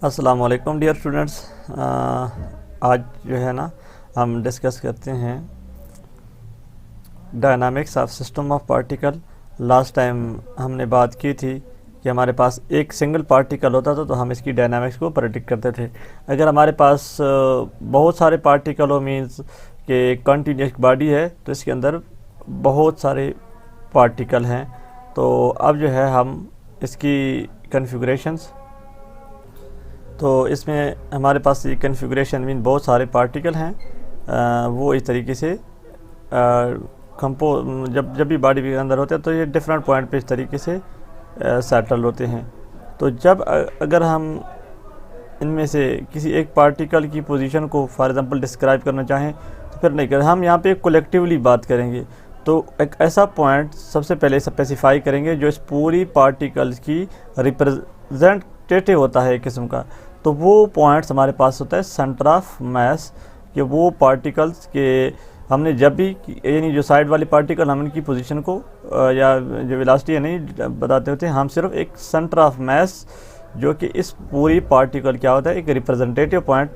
अस्सलाम वालेकुम dear students. आज जो है ना हम डिस्कस करते हैं dynamics of system of particle. Last time हमने बात की थी कि हमारे पास एक सिंगल पार्टिकल होता था तो हम इसकी डायनामिक्स को प्रेडिक्ट करते थे। अगर हमारे पास बहुत सारे पार्टिकल हो, मीन्स कि कंटिन्यूस बॉडी है, तो इसके अंदर बहुत सारे पार्टिकल हैं। तो अब जो है हम इसकी कन्फिगरेशंस, तो इसमें हमारे पास ये कन्फिगरेशन मीन बहुत सारे पार्टिकल हैं। वो इस तरीके से जब भी बॉडी के अंदर होते हैं तो ये डिफरेंट पॉइंट पे इस तरीके से सेटल होते हैं। तो जब अगर हम इनमें से किसी एक पार्टिकल की पोजीशन को फॉर एग्जांपल डिस्क्राइब करना चाहें तो फिर नहीं करें, हम यहाँ पे कोलेक्टिवली बात करेंगे। तो एक ऐसा पॉइंट सबसे पहले स्पेसिफाई करेंगे जो इस पूरी पार्टिकल्स की रिप्रेजेंटेटिव होता है एक किस्म का। तो वो पॉइंट्स हमारे पास होता है सेंटर ऑफ मास, कि वो पार्टिकल्स के हमने जब भी यानी जो साइड वाले पार्टिकल हम इनकी पोजीशन को या जो वेलोसिटी है नहीं बताते होते हैं, हम सिर्फ एक सेंटर ऑफ मास जो कि इस पूरी पार्टिकल क्या होता है एक रिप्रेजेंटेटिव पॉइंट।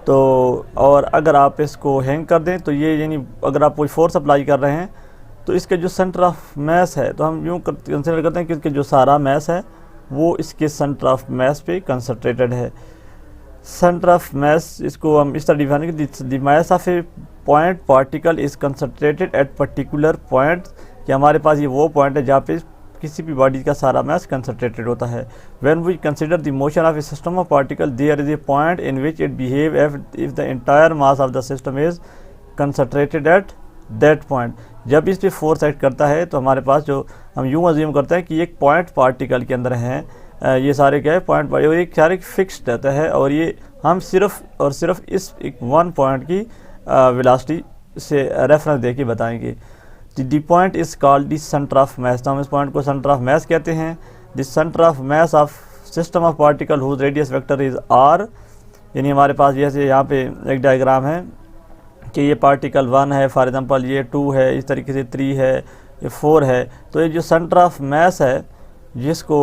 तो और अगर आप इसको हैंग कर दें तो ये यानी अगर आप कोई फोर्स अप्लाई कर रहे हैं तो इसके जो सेंटर ऑफ मास है तो हम यूँ कंसिडर करते हैं कि इसके जो सारा मास है वो इसके सेंटर ऑफ मास पे कंसंट्रेटेड है। सेंटर ऑफ मास इसको हम इस तरह डिफाइन करें, the mass of A point particle is concentrated at particular point, कि हमारे पास ये वो पॉइंट है जहाँ पे किसी भी बॉडी का सारा मास कंसंट्रेटेड होता है। When we consider the motion of a system of particle there is a point in which it behave if the entire mass of the system is concentrated at that point. जब इस पे force act करता है तो हमारे पास जो हम यूँ अज्यूम करते हैं कि एक पॉइंट पार्टिकल के अंदर हैं, ये सारे क्या है पॉइंट और एक सारे फिक्स्ड रहता है, और ये हम सिर्फ और सिर्फ इस एक वन पॉइंट की वेलोसिटी से रेफरेंस देके बताएंगे। The point is called the centre of मास, तो हम इस पॉइंट को सेंटर ऑफ मास कहते हैं। The centre of mass of system of particle whose radius vector is R, यानी हमारे पास जैसे यहाँ पे एक डायग्राम है कि ये पार्टिकल 1 है, फॉर एग्जांपल ये 2 है, इस तरीके से 3 है, ये 4 है। तो ये जो सेंटर ऑफ मास है जिसको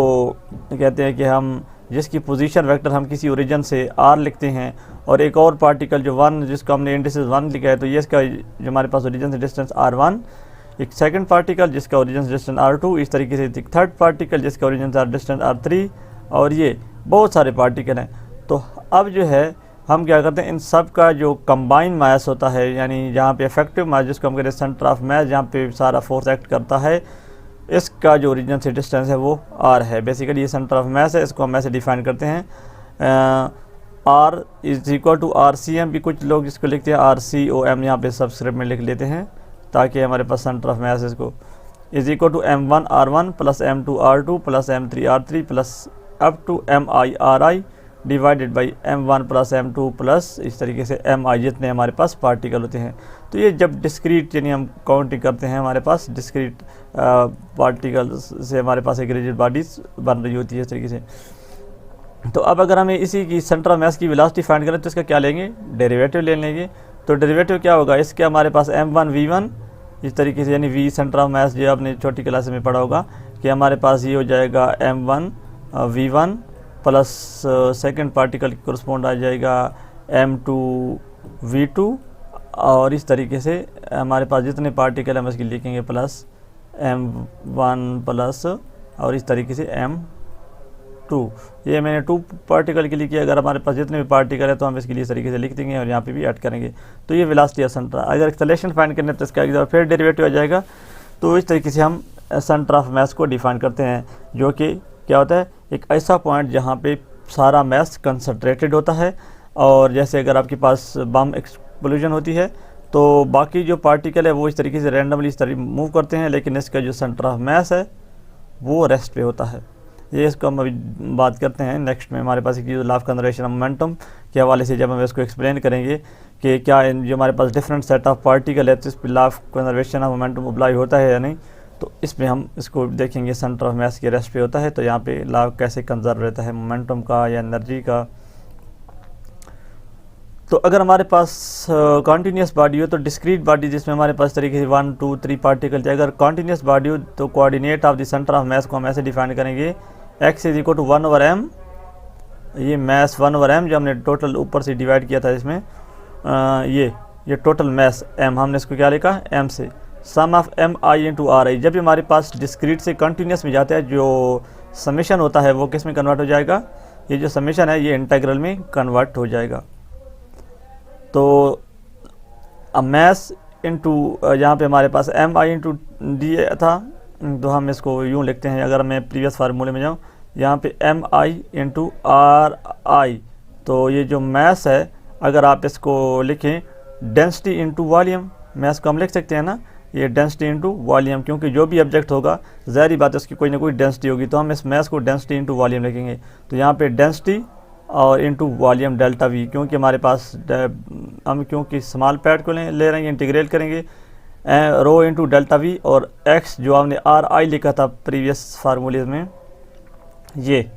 कहते हैं कि हम जिसकी पोजीशन वेक्टर हम किसी ओरिजिन से r लिखते हैं, और एक और पार्टिकल जो 1 जिसको हमने इंडिसेस 1 लिखा है तो ये इसका जो हमारे पास ओरिजिन से डिस्टेंस r1, एक सेकंड पार्टिकल जिसका ओरिजिन से डिस्टेंस r2, इस तरीके से एक थर्ड पार्टिकल जिसका ओरिजिन से डिस्टेंस r3, और ये बहुत सारे पार्टिकल हैं। तो अब जो है हम क्या करते हैं, इन सब का जो कंबाइन मास होता है, यानी जहाँ पे इफेक्टिव मास जिसको हम कहते हैं सेंटर ऑफ मास, जहाँ पे सारा फोर्स एक्ट करता है, इसका जो ओरिजिन से डिस्टेंस है वो r है। बेसिकली ये सेंटर ऑफ मास है, इसको हम ऐसे डिफाइन करते हैं r is equal to RCM, भी कुछ लोग इसको लिखते हैं RCOM, यहाँ पे सबस्क्रिप्ट में लिख लेते हैं ताकि हमारे पास सेंटर ऑफ मास इसको is equal to M1 R1 plus M2 R2 plus M3 R3 plus up to MI RI divided by M1 plus M2 plus इस तरीके से MI, जितने हमारे पास पार्टिकल होते हैं। तो ये जब डिस्क्रीट यानी हम काउंटिंग करते हैं हमारे पास डिस्क्रीट पार्टिकल्स से हमारे पास एक रिजिड बॉडीज बन रही होती है इस तरीके से। तो अब अगर हमें इसी की सेंटर ऑफ मास की वेलोसिटी फाइंड करें तो इसका क्या लेंगे, डेरिवेटिव ले लेंगे। तो डेरिवेटिव क्या होगा, इसके हमारे पास M1 V1 इस तरीके से, यानी V सेंटर ऑफ मास जो आपने छोटी क्लास में पढ़ा होगा कि हमारे पास ये हो जाएगा M1 V1 plus second particle की कोरस्पॉन्ड आ जाएगा M2 V2, और इस तरीके से हमारे पास जितने पार्टिकल हम इसकी लिखेंगे प्लस M1 प्लस और इस तरीके से M2। ये मैंने 2 पार्टिकल के लिए किया, अगर हमारे पास जितने भी पार्टिकल है तो हम इसके लिए इस तरीके से लिख देंगे और यहाँ पे भी ऐड करेंगे। तो ये वेलोसिटी ऑफ सेंटर, अगर एक्सेलरेशन फाइंड करने तो इसका फिर डेरिवेटिव आ जाएगा। तो इस तरीके से हम सेंटर ऑफ मास को डिफाइन करते हैं, जो कि क्या होता है एक ऐसा पॉइंट जहाँ पे सारा मास कंसंट्रेटेड होता है। और जैसे अगर आपके पास बम एक्सप्लोजन होती है तो बाकी जो पार्टिकल है वो इस तरीके से रैंडमली इस तरह मूव करते हैं, लेकिन इसका जो सेंटर ऑफ मास है वो रेस्ट पे होता है। ये इसको हम अभी बात करते हैं नेक्स्ट में। हमारे पास एक law of conservation of momentum के हवाले से जब हम इसको एक्सप्लेन करेंगे कि क्या जो हमारे पास डिफरेंट सेट ऑफ पार्टिकल है तो इस पर law of conservation of momentum apply होता है या नहीं, तो इसमें हम इसको देखेंगे सेंटर ऑफ मास के रेस्ट पे होता है। तो यहाँ पे लॉ कैसे कंजर्व रहता है मोमेंटम का या एनर्जी का। तो अगर हमारे पास कॉन्टीन्यूस बॉडी हो तो डिस्क्रीट बॉडी जिसमें हमारे पास तरीके से 1 2 3 पार्टिकल थे, अगर कॉन्टीन्यूस बॉडी हो तो coordinate of the centre of मास को हम ऐसे डिफाइन करेंगे x is equal to 1/m ये मैस 1/m जो हमने टोटल ऊपर से डिवाइड किया था इसमें, ये टोटल मैस m हमने इसको क्या लिखा m से, sum of m i into r i. जब भी हमारे पास डिस्क्रीट से कंटिन्यूस में जाता है जो समेशन होता है वो किस में कन्वर्ट हो जाएगा, ये जो समेशन है ये इंटीग्रल में कन्वर्ट हो जाएगा। तो मैस इंटू यहाँ पे हमारे पास m i इंटू डी था, तो हम इसको यूँ लिखते हैं, अगर मैं प्रीवियस फार्मूले में जाऊँ यहाँ पे m i इंटू आर आई, तो ये जो मैस है अगर आप इसको लिखें डेंसिटी इंटू वॉल्यूम, मैस को हम लिख सकते हैं ना, ये डेंसिटी इंटू वॉल्यूम, क्योंकि जो भी ऑब्जेक्ट होगा ज़ाहिर बात है उसकी कोई ना कोई डेंसिटी होगी, तो हम इस मैस को डेंसिटी इंटू वॉल्यूम लिखेंगे। तो यहाँ पे डेंसिटी और इंटू वॉल्यूम डेल्टा वी, क्योंकि हमारे पास हम क्योंकि स्मॉल पैड को ले रहे हैं, इंटीग्रेट करेंगे रो इंटू डेल्टा वी, और एक्स जो हमने आर आई लिखा था प्रीवियस फार्मूले में, ये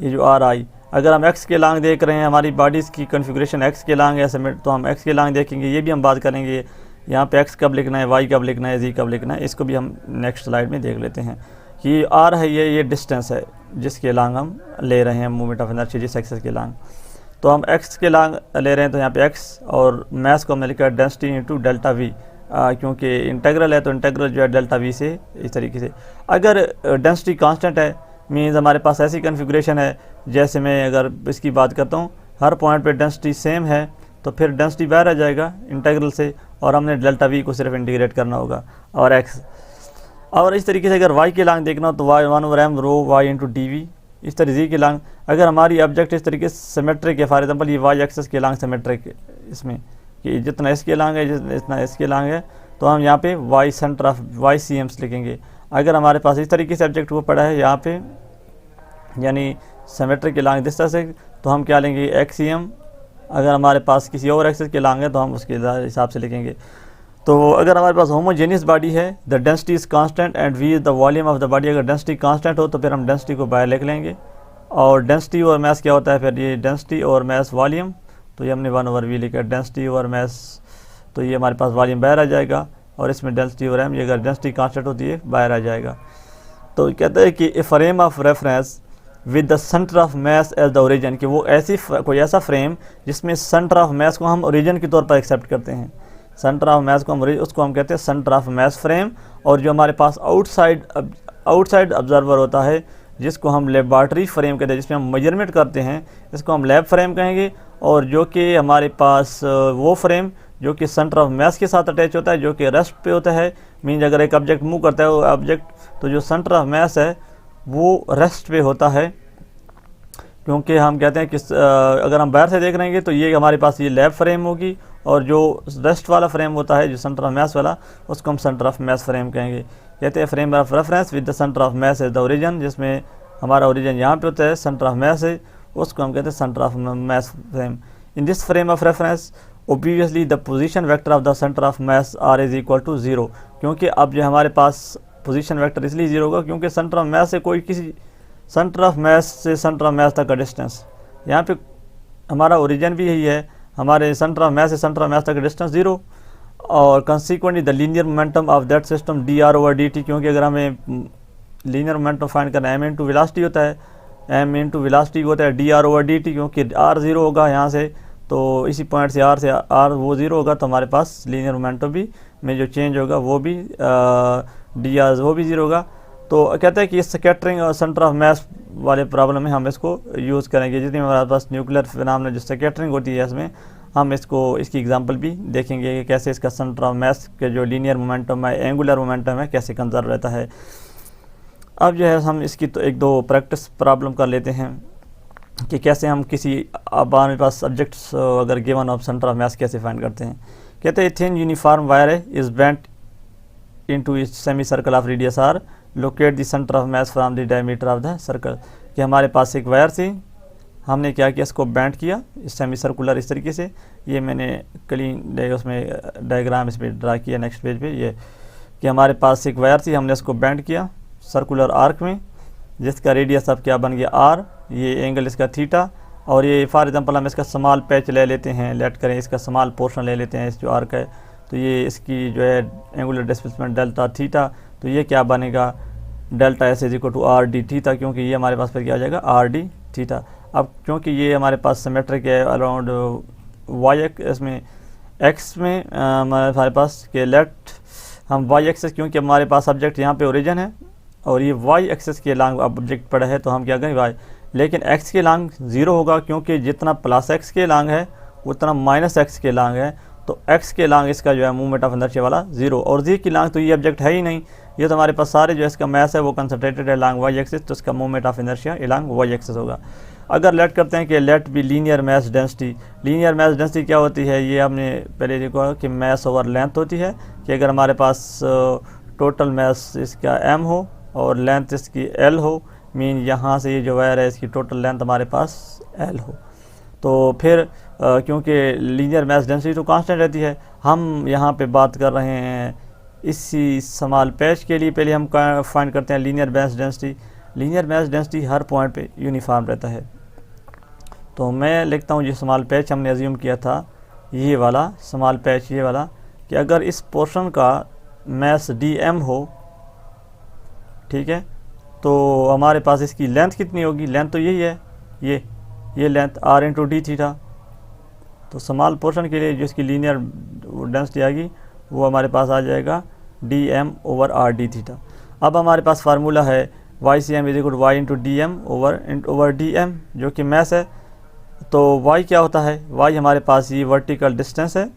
जो आर आई, अगर हम एक्स के लांग देख रहे हैं, हमारी बॉडीज़ की कॉन्फ़िगरेशन एक्स के लांग है, तो हम एक्स के लांग देखेंगे, ये भी हम बात करेंगे यहाँ पे एक्स कब लिखना है, वाई कब लिखना है, जी कब लिखना है, इसको भी हम नेक्स्ट स्लाइड में देख लेते हैं कि आर है ये डिस्टेंस है जिसके लांग हम ले रहे हैं मोमेंट ऑफ इनर्शिया, जिस एक्सेस के लांग, तो हम एक्स के लांग ले रहे हैं, तो यहाँ पे एक्स और मैस को हमने लिखा है डेंसिटी इंटू डेल्टा वी, क्योंकि इंटीग्रल है तो इंटीग्रल जो है डेल्टा वी से इस तरीके से। अगर डेंसिटी कांस्टेंट है मीन्स हमारे पास ऐसी कॉन्फ़िगरेशन है, जैसे मैं अगर इसकी बात करता हूँ हर पॉइंट पे डेंसिटी सेम है, तो फिर डेंसिटी बाहर आ जाएगा इंटीग्रल से, और हमने डेल्टा वी को सिर्फ इंटीग्रेट करना होगा और एक्स। और इस तरीके से अगर वाई के लांग देखना हो तो y 1/m rho y into d V, इस तरह जी के लांग, अगर हमारी ऑब्जेक्ट इस तरीके से सिमेट्रिक है, फॉर एग्जांपल ये वाई एक्सेस के लांग सिमेट्रिक है, इसमें कि जितना इसके लांग है जितना इसके लांग है, तो हम यहाँ पे y centre of y C Ms लिखेंगे। अगर हमारे पास इस तरीके से ऑब्जेक्ट को पड़ा है यहाँ पे, यानी सिमेट्रिक के लांग दिस तरह से, तो हम क्या लेंगे एक्स सी एम। अगर हमारे पास किसी और एक्सेस के लांग है तो हम उसके हिसाब से लिखेंगे। तो अगर हमारे पास होमोजेनियस बॉडी है, the density is constant and V is the volume of the body, अगर डेंसिटी कांस्टेंट हो तो फिर हम डेंसिटी को बाहर लिख लेंगे, और डेंसिटी और मैस क्या होता है, फिर ये डेंसिटी और मैस वॉल्यूम, तो ये हमने 1/v लिखा, डेंसिटी और मैस, तो ये हमारे पास वॉल्यूम बाहर आ जाएगा, और इसमें डेंसिटी और एम, ये अगर डेंसिटी कांस्टेंट होती है बाहर आ जाएगा। तो कहते हैं कि a frame of reference with the centre of mass as the origin, कि वो कोई ऐसा फ्रेम जिसमें सेंटर ऑफ मैस को हम ओरिजिन के तौर पर एक्सेप्ट करते हैं, सेंटर ऑफ मैस को हम उसको हम कहते हैं सेंटर ऑफ मैस फ्रेम। और जो हमारे पास आउटसाइड ऑब्जर्वर होता है जिसको हम लेबॉर्ट्री फ्रेम कहते हैं, जिसमें हम मेजरमेंट करते हैं, इसको हम लैब फ्रेम कहेंगे। और जो कि हमारे पास वो फ्रेम जो कि सेंटर ऑफ मैस के साथ अटैच होता है, जो कि रेस्ट पे होता है, मीन्स अगर एक ऑब्जेक्ट मूव करता है वो ऑब्जेक्ट, तो जो सेंटर ऑफ मैस है वो रेस्ट पे होता है, क्योंकि हम कहते हैं कि अगर हम बाहर से देख रहे हैं तो ये हमारे पास ये लैब फ्रेम होगी, और जो रेस्ट वाला फ्रेम होता है जो सेंटर ऑफ मैस वाला, उसको हम सेंटर ऑफ मैस फ्रेम कहेंगे। कहते हैं frame of reference with the centre of mass as the origin, जिसमें हमारा ओरिजिन यहाँ पे होता है, सेंटर ऑफ मैस है, उसको हम कहते हैं centre of mass frame. In this frame of reference obviously the position vector of the centre of mass R is equal to 0, क्योंकि अब जो हमारे पास पोजीशन वेक्टर इसलिए 0 होगा क्योंकि सेंटर ऑफ मैस से किसी सेंटर ऑफ मैस से सेंटर ऑफ मैस तक का डिस्टेंस, यहाँ पे हमारा ओरिजिन भी यही है, हमारे सेंटर ऑफ मैस से सेंटर ऑफ मैस तक का डिस्टेंस 0, और consequently the linear momentum of that system dr/dt, क्योंकि अगर हमें लीनियर मोमेंटम फाइंड करना है m इंटू वेलोसिटी होता है, m इंटू वेलोसिटी होता है dr/dt, क्योंकि r 0 होगा यहाँ से, तो इसी पॉइंट से r वो 0 होगा, तो हमारे पास लीनियर मोमेंटम भी में जो चेंज होगा वो भी dr वो भी 0 होगा। तो कहते हैं कि इस स्कैटरिंग और सेंटर ऑफ मैस वाले प्रॉब्लम में हम इसको यूज़ करेंगे, जितनी हमारे पास न्यूक्लियर फिनोमेना जो स्कैटरिंग होती है इसमें हम इसकी एग्जांपल भी देखेंगे कि कैसे इसका सेंटर ऑफ मैस के जो लीनियर मोमेंटम है, एंगुलर मोमेंटम है, कैसे कंजर्व रहता है। अब जो है हम इसकी तो 1-2 प्रैक्टिस प्रॉब्लम कर लेते हैं कि कैसे हम किसी हमारे पास सब्जेक्ट्स अगर given of centre of mass कैसे फाइंड करते हैं। कहते हैं थिन यूनिफॉर्म वायर है is bent into a semi circle of radius R, locate the centre of mass from the diameter of the circle, कि हमारे पास एक वायर थी, हमने क्या किया, इसको बेंट किया सेमी सर्कुलर इस तरीके से, ये मैंने क्लीन उसमें डायग्राम इसमें ड्रा किया नेक्स्ट पेज पे, ये कि हमारे पास एक वायर थी, हमने इसको बेंट किया सर्कुलर आर्क में, जिसका रेडियस अब क्या बन गया आर, ये एंगल इसका थीटा, और ये फॉर एग्जांपल हम इसका स्मॉल पैच ले लेते हैं, लेट करें इसका स्मॉल पोर्शन ले लेते हैं इस जो आर्क है, तो ये इसकी जो है एंगुलर डिस्प्लेसमेंट डेल्टा थीटा, तो ये क्या बनेगा delta S is equal to R d theta, क्योंकि ये हमारे पास फिर क्या आ जाएगा आर डी थीटा। अब क्योंकि ये हमारे पास सिमेट्रिक है अराउंड वाई इसमें एक्स में हमारे पास के लेट हम वाई एक्सेस, क्योंकि हमारे पास सब्जेक्ट यहाँ पे ओरिजिन है और ये वाई एक्सेस के लॉन्ग ऑब्जेक्ट पड़ा है, तो हम क्या करें वाई, लेकिन एक्स के लॉन्ग 0 होगा क्योंकि जितना प्लस एक्स के लॉन्ग है उतना माइनस एक्स के लॉन्ग है, तो एक्स के लॉन्ग इसका जो है मूवमेंट ऑफ इनर्शिया वाला 0, और जी की लॉन्ग तो ये ऑब्जेक्ट है ही नहीं, ये तो हमारे पास सारे जो इसका मैस है वो कंसंट्रेटेड है लॉन्ग वाई एक्सिस, तो इसका movement of inertia along y axis होगा। अगर लेट करते हैं कि लेट भी linear mass density, linear mass density क्या होती है, ये हमने पहले देखा कि मैस ओवर लेंथ होती है, कि अगर हमारे पास टोटल मैस इसका m हो और लेंथ इसकी l हो, मीन यहाँ से ये जो वायर है इसकी टोटल लेंथ हमारे पास l हो, तो फिर क्योंकि लीनियर मैस डेंसिटी तो कांस्टेंट रहती है, हम यहाँ पे बात कर रहे हैं इसी स्मॉल पैच के लिए। पहले हम फाइंड करते हैं linear mass density. Linear mass density हर पॉइंट पे यूनिफॉर्म रहता है, तो मैं लिखता हूँ ये स्मॉल पैच हमने अज्यूम किया था, ये वाला स्मॉल पैच ये वाला, कि अगर इस पोर्शन का मैस dm हो, ठीक है, तो हमारे पास इसकी लेंथ कितनी होगी, लेंथ तो यही है, ये length r into d theta, तो स्मॉल पोर्शन के लिए जो इसकी लीनियर डेंसिटी आएगी वो हमारे पास आ जाएगा dm over r d theta. अब हमारे पास फार्मूला है YCM is equal y into d M over d M, जो कि मैस है, तो y क्या होता है, y हमारे पास ये वर्टिकल डिस्टेंस है,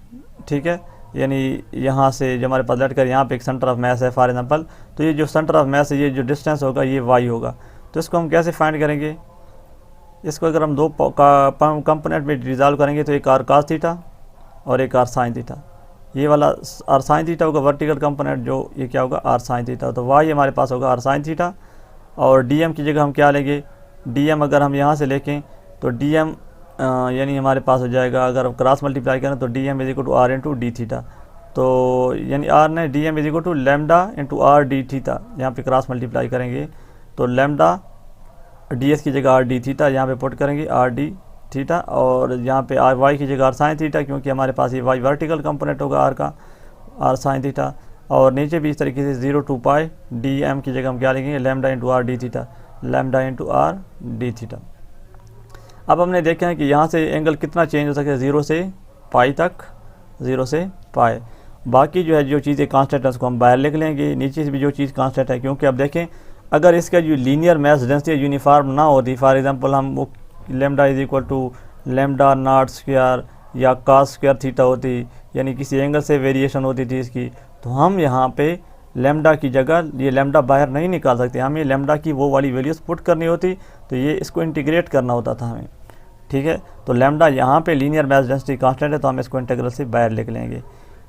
ठीक है, यानी यहाँ से जो हमारे पास लेट कर यहाँ पे एक सेंटर ऑफ मैस है फॉर एग्जांपल, तो ये जो सेंटर ऑफ मैस है ये जो डिस्टेंस होगा ये y होगा, तो इसको हम कैसे फाइंड करेंगे, इसको अगर हम दो कंपोनेंट में रिजॉल्व करेंगे तो एक r cos थीटा और एक r sin थीटा, ये वाला r sin थीटा होगा वर्टिकल कंपोनेंट, जो ये क्या होगा r sin थीटा, तो y हमारे पास होगा r sin थीटा, और dm की जगह हम क्या लेंगे, dm अगर हम यहाँ से लेकें तो dm यानी हमारे पास हो जाएगा, अगर क्रॉस मल्टीप्लाई करें तो dm is equal to r into d theta, तो यानी r ने dm is equal to lambda into r d theta, यहाँ पे क्रॉस मल्टीप्लाई करेंगे तो लेमडा ds की जगह r डी थीटा यहाँ पे पुट करेंगे r डी थीटा, और यहाँ पे r y की जगह r साइन थीटा, क्योंकि हमारे पास ये y वर्टिकल कंपोनेंट होगा r का, r साइन थीटा, और नीचे भी इस तरीके से 0 टू पाई dm की जगह हम क्या लिखेंगे lambda into r d theta, lambda into r d theta. अब हमने देखा है कि यहाँ से एंगल कितना चेंज हो सकता है 0 से पाई तक, 0 से पाई, बाकी जो है जो चीज़ें कांस्टेंट है उसको हम बाहर लिख लेंगे, नीचे से भी जो चीज़ कांस्टेंट है, क्योंकि अब देखें अगर इसका जो लीनियर मैस डेंसिटी यूनिफॉर्म ना होती, फॉर एग्जांपल हम वो lambda is equal to lambda not square या cos स्क्वायर थीटा होती, यानी किसी एंगल से वेरिएशन होती थी इसकी, तो हम यहाँ पे लेमडा की जगह ये लेमडा बाहर नहीं निकाल सकते, हमें लेमडा की वो वाली वैल्यूज़ पुट करनी होती, तो ये इसको इंटीग्रेट करना होता था हमें, ठीक है, तो लेमडा यहाँ पे लीनियर मैस डेंसिटी कांस्टेंट है तो हम इसको इंटीग्रल से बाहर लिख लेंगे,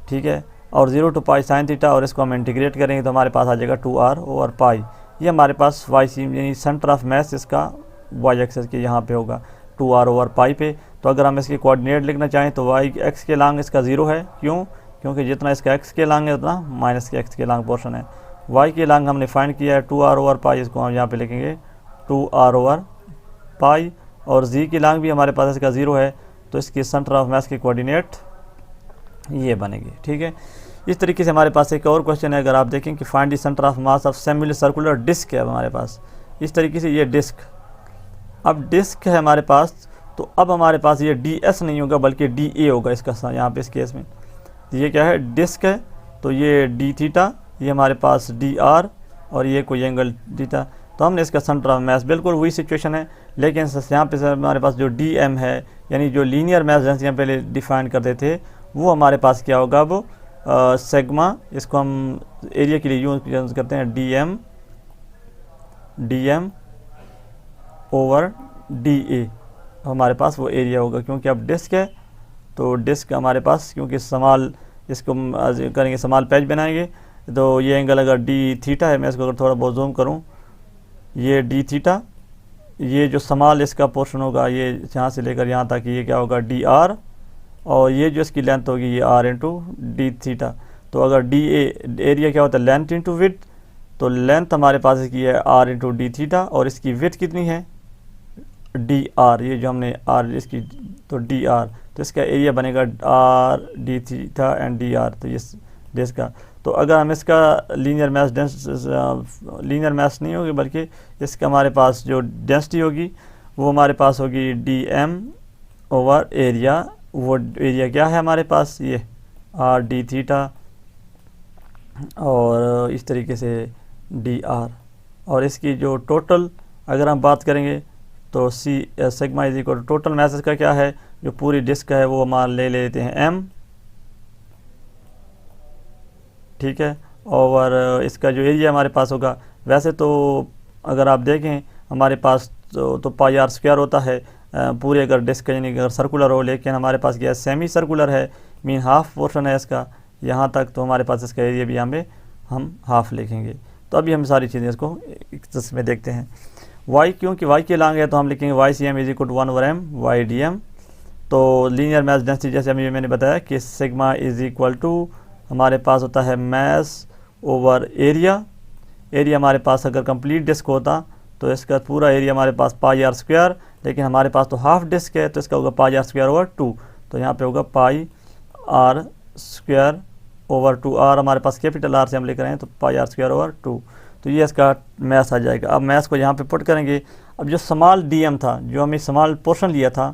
ठीक है, और 0 टू पाई साइन थीटा, और इसको हम इंटीग्रेट करेंगे तो हमारे पास आ जाएगा 2r ओवर पाई, ये हमारे पास वाई सी यानी सेंटर ऑफ मैस इसका वाई एक्सेस के यहाँ पे होगा 2r ओवर पाई पे। तो अगर हम इसके कोऑर्डिनेट लिखना चाहें तो वाई एक्स के लॉन्ग इसका 0 है, क्यों, क्योंकि जितना इसका एक्स के लॉन्ग है उतना माइनस के एक्स के लॉन्ग पोर्शन है। वाई के लॉन्ग हमने फाइंड किया है 2r ओवर पाई, इसको हम यहाँ पे लिखेंगे 2r ओवर पाई, और जी की लॉन्ग भी हमारे पास इसका 0 है, तो इसकी सेंटर ऑफ मैस के कोऑर्डिनेट ये बनेगी, ठीक है। इस तरीके से हमारे पास एक और क्वेश्चन है, अगर आप देखें कि find the centre of mass of semi circular disc है हमारे पास, इस तरीके से ये डिस्क, अब डिस्क है हमारे पास, तो अब हमारे पास ये ds नहीं होगा बल्कि dA होगा इसका, यहाँ पे इस केस में तो ये क्या है डिस्क है, तो ये d थीटा, ये हमारे पास dr, और ये कोई एंगल थीटा, तो हमने इसका सेंटर ऑफ मैस बिल्कुल वही सिचुएशन है, लेकिन यहाँ पे हमारे पास जो dm है यानी जो लीनियर मैस डेंसिटी पहले डिफाइन करते थे वो हमारे पास क्या होगा, वो सेग्मा, इसको हम एरिया के लिए यूज करते हैं dm ओवर dA, हमारे पास वो एरिया होगा, क्योंकि अब डिस्क है तो डिस्क हमारे पास, क्योंकि स्मॉल इसको करेंगे स्मॉल पैच बनाएंगे, तो ये एंगल अगर d थीटा है, मैं इसको अगर थोड़ा बहुत जूम करूँ, ये d थीटा, ये जो स्मॉल इसका पोर्शन होगा ये यहाँ से लेकर यहाँ तक ये क्या होगा dr, और ये जो इसकी लेंथ होगी ये r इंटू डी थीटा, तो अगर dA एरिया क्या होता है लेंथ इंटू विड्थ, तो लेंथ हमारे पास इसकी है r इंटू डी थीटा, और इसकी विड्थ कितनी है dr, ये जो हमने r इसकी तो dr, तो इसका एरिया बनेगा r d theta and dr, तो ये डिस्क का, तो अगर हम इसका लीनियर मैस नहीं होगी बल्कि इसका हमारे पास जो डेंसिटी होगी वो हमारे पास होगी डी एम ओवर एरिया। वो एरिया क्या है हमारे पास, ये आर डी थीटा, और इस तरीके से डी आर। और इसकी जो टोटल अगर हम बात करेंगे तो see sigma is equal total message का क्या है, जो पूरी डिस्क है वो हमारा ले लेते हैं एम, ठीक है। और इसका जो एरिया हमारे पास होगा, वैसे तो अगर आप देखें हमारे पास तो पाई आर स्क्वायर होता है पूरे अगर डिस्क यानी अगर सर्कुलर हो, लेकिन हमारे पास क्या सेमी सर्कुलर है, मीन हाफ पोर्शन है इसका यहाँ तक, तो हमारे पास इसका एरिया भी यहाँ पे हम हाफ लिखेंगे। तो अभी हम सारी चीज़ें इसको इसमें देखते हैं। वाई क्योंकि वाई के लांग है तो हम लिखेंगे y C M is equal to 1/m y d M. तो लीनियर मैथ डेंसिटी जैसे अभी मैंने बताया कि सिग्मा इज इक्वल टू हमारे पास होता है मैस ओवर एरिया। एरिया हमारे पास अगर कंप्लीट डिस्क होता तो इसका पूरा एरिया हमारे पास पाई आर स्क्वायर, लेकिन हमारे पास तो हाफ डिस्क है तो इसका होगा पाई आर स्क्वायर ओवर 2। तो यहाँ पे होगा पाई आर स्क्वायर ओवर 2। आर हमारे पास कैपिटल आर से हम लिख रहे हैं तो पाई आर स्क्वायर ओवर 2। तो ये इसका मैथ आ जाएगा। अब मैथ को यहाँ पे पुट करेंगे। अब जो स्मॉल डी एम था, जो हमने स्मॉल पोर्शन लिया था,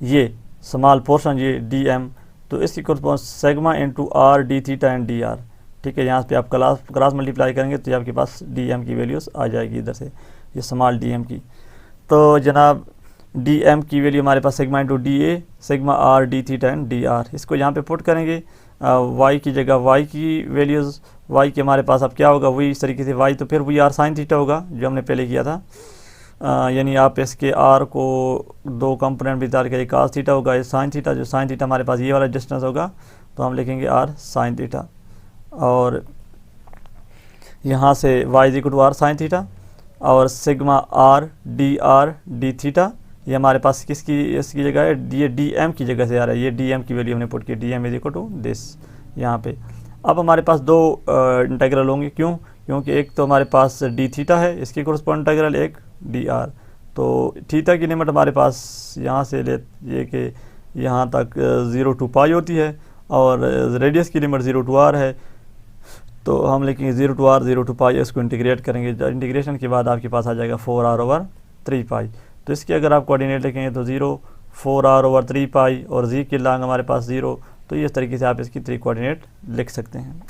ये स्मॉल पोर्शन ये डी एम, तो इसकी correspond sigma into r d theta and d r, ठीक है। यहाँ पे आप क्रॉस मल्टीप्लाई करेंगे तो आपके पास डी एम की वैल्यूज़ आ जाएगी इधर से, ये स्मॉल डी एम की। तो जनाब डी एम की वैल्यू हमारे पास sigma into d a sigma are d theta and d r, इसको यहाँ पे पुट करेंगे। वाई की जगह वाई की वैल्यूज़, वाई के हमारे पास अब क्या होगा, वही इस तरीके से वाई तो फिर वही आर साइन थीटा होगा जो हमने पहले किया था। यानी आप इसके आर को दो कंपोनेंट भी तार के कास थीटा होगा, ये साइन थीटा, जो साइन थीटा हमारे पास ये वाला डिस्टेंस होगा तो हम लिखेंगे आर साइन थीटा। और यहाँ से y is equal to R sine theta और सिग्मा आर डी थीटा, ये हमारे पास किसकी इसकी जगह है, ये डी एम की जगह से आ रहा है। ये डी एम की वैल्यू हमने पुट की, d M is equal to this यहाँ पे। अब हमारे पास दो इंटीग्रल होंगे, क्यों, क्योंकि एक तो हमारे पास डी थीटा है, इसकी कोरस्पॉन्ड इंटीग्रल, एक डी आर। तो थीटा की लिमिट हमारे पास यहाँ से ले ये कि यहाँ तक 0 to पाई होती है और रेडियस की लिमिट 0 to r है। तो हम लिखेंगे 0 to r 0 to पाई, इसको इंटीग्रेट करेंगे। इंटीग्रेशन के बाद आपके पास आ जाएगा 4r ओवर 3 पाई। तो इसके अगर आप कोऑर्डिनेट लिखेंगे तो 0 4r ओवर 3 पाई और z की लांग हमारे पास 0। तो इस तरीके से आप इसकी 3 कोऑर्डिनेट लिख सकते हैं,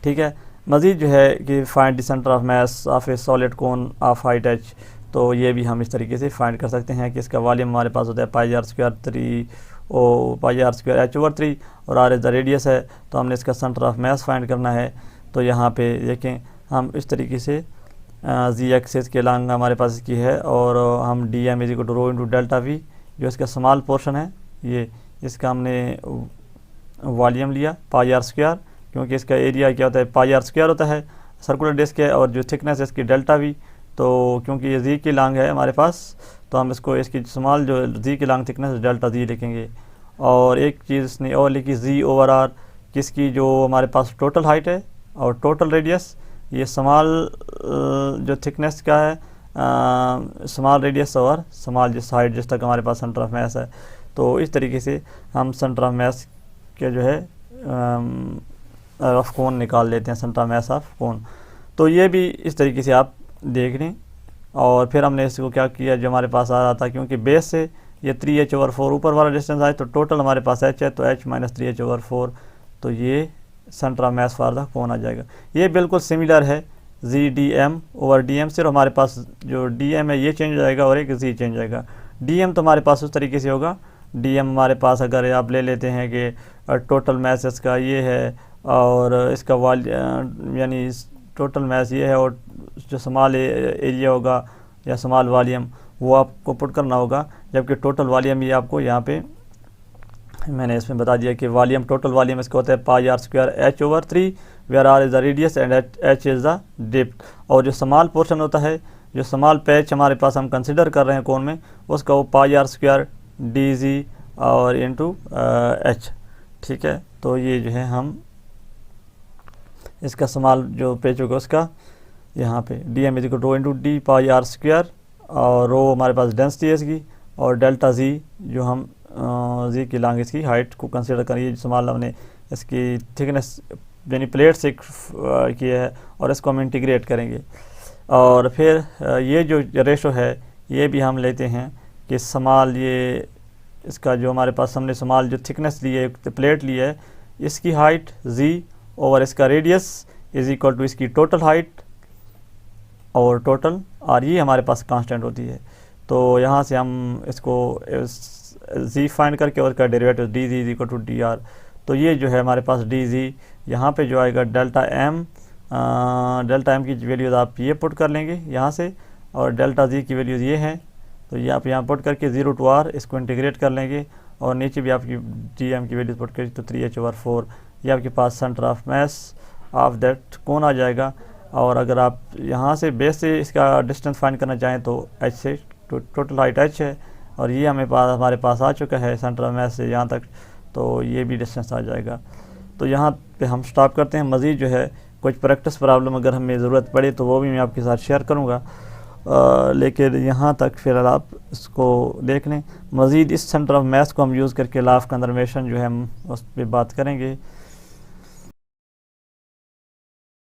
ठीक है। मज़ीद जो है कि find the centre of mass of A solid cone of height h, तो ये भी हम इस तरीके से फाइंड कर सकते हैं कि इसका वॉल्यूम हमारे पास होता है पाई आर स्क्वायर 3 ओ pi are square h over 3 और r इज द रेडियस है। तो हमने इसका सेंटर ऑफ मास फाइंड करना है। तो यहाँ पे देखें हम इस तरीके से जी एक्सिस के लांग हमारे पास इसकी है और हम d M is equal to rho into delta V, जो इसका स्मॉल पोर्शन है, ये इसका हमने वॉल्यूम लिया पाई आर स्क्वायर, क्योंकि इसका एरिया क्या होता है पाई आर स्क्वायर होता है, सर्कुलर डिस्क है, और जो थिकनेस है इसकी डेल्टा वी। तो क्योंकि ये जी की लांग है हमारे पास तो हम इसको इसकी स्मॉल जो जी की लांग थिकनेस डेल्टा जी लिखेंगे। और एक चीज़ इसने और लिखी जी ओवर आर, किसकी जो हमारे पास टोटल हाइट है और टोटल रेडियस, ये स्मॉल जो थिकनेस का है स्मॉल रेडियस और स्मॉल जिस हाइट जिस तक हमारे पास सेंटर ऑफ मास है। तो इस तरीके से हम सेंटर ऑफ मास के जो है ऑफ कोन निकाल लेते हैं, centre of mass of cone. तो ये भी इस तरीके से आप देख लें। और फिर हमने इसको क्या किया, जो हमारे पास आ रहा था, क्योंकि बेस से ये 3h ओवर 4 ऊपर वाला डिस्टेंस आए तो टोटल हमारे पास h है, तो h माइनस 3h ओवर 4, तो ये centre of mass for the cone आ जाएगा। ये बिल्कुल सिमिलर है जी d M over d m, सिर्फ हमारे पास जो डी एम है ये चेंज हो जाएगा और एक जी चेंज हो जाएगा। डी एम तो हमारे पास उस तरीके से होगा, डी एम हमारे पास अगर आप ले लेते हैं कि टोटल मास इसका ये है और इसका यानी टोटल मास ये है और जो स्मॉल एरिया होगा या स्मॉल वॉल्यूम वो आपको पुट करना होगा, जबकि टोटल वॉल्यूम ये आपको यहाँ पे मैंने इसमें बता दिया कि वॉल्यूम टोटल वॉल्यूम इसका होता है pi are square h over 3 where r is the radius and h is the depth. और जो स्मॉल पोर्शन होता है, जो स्मॉल पैच हमारे पास हम कंसिडर कर रहे हैं कोन में, उसका वो पाई आर स्क्वायर डी जी और इंटू h, ठीक है। तो ये जो है हम इसका स्मॉल जो पेज होगा उसका यहाँ पे d M is equal to into d pi are square और रो हमारे पास डेंसिटी है इसकी, और डेल्टा जी जो हम जी की लांग इसकी हाइट को कंसिडर करिए, स्मॉल हमने इसकी थिकनेस यानी प्लेट से किया है और इसको हम इंटीग्रेट करेंगे। और फिर ये जो रेशो है ये भी हम लेते हैं कि स्मॉल, ये इसका जो हमारे पास हमने स्मॉल जो थिकनेस ली है, प्लेट ली है, इसकी हाइट z ओवर इसका रेडियस इज इक्वल टू इसकी टोटल हाइट और टोटल, और ये हमारे पास कांस्टेंट होती है। तो यहाँ से हम इसको z फाइंड करके और इसका derivative dz is equal to dr। तो ये जो है हमारे पास dz, यहाँ पे जो आएगा डेल्टा m की वैल्यूज़ आप ये पुट कर लेंगे यहाँ से, और डेल्टा z की वैल्यूज़ ये हैं। तो ये आप यहाँ पुट करके 0 to r इसको इंटीग्रेट कर लेंगे, और नीचे भी आपकी dm की वैल्यूज़ पुट करें तो 3h/4 ये आपके पास centre of mass of that cone आ जाएगा। और अगर आप यहाँ से बेस से इसका डिस्टेंस फाइंड करना चाहें तो h से, टोटल हाइट h है, और ये हमारे पास आ चुका है सेंटर ऑफ मास से यहाँ तक, तो ये भी डिस्टेंस आ जाएगा। तो यहाँ पे हम स्टॉप करते हैं। मज़ीद जो है कुछ प्रैक्टिस प्रॉब्लम अगर हमें ज़रूरत पड़े तो वो भी मैं आपके साथ शेयर करूँगा, लेकिन यहाँ तक फिर आप इसको देख लें। मज़ीद इस सेंटर ऑफ मास को हम यूज़ करके लॉ ऑफ कंजर्वेशन जो है हम उस पर बात करेंगे।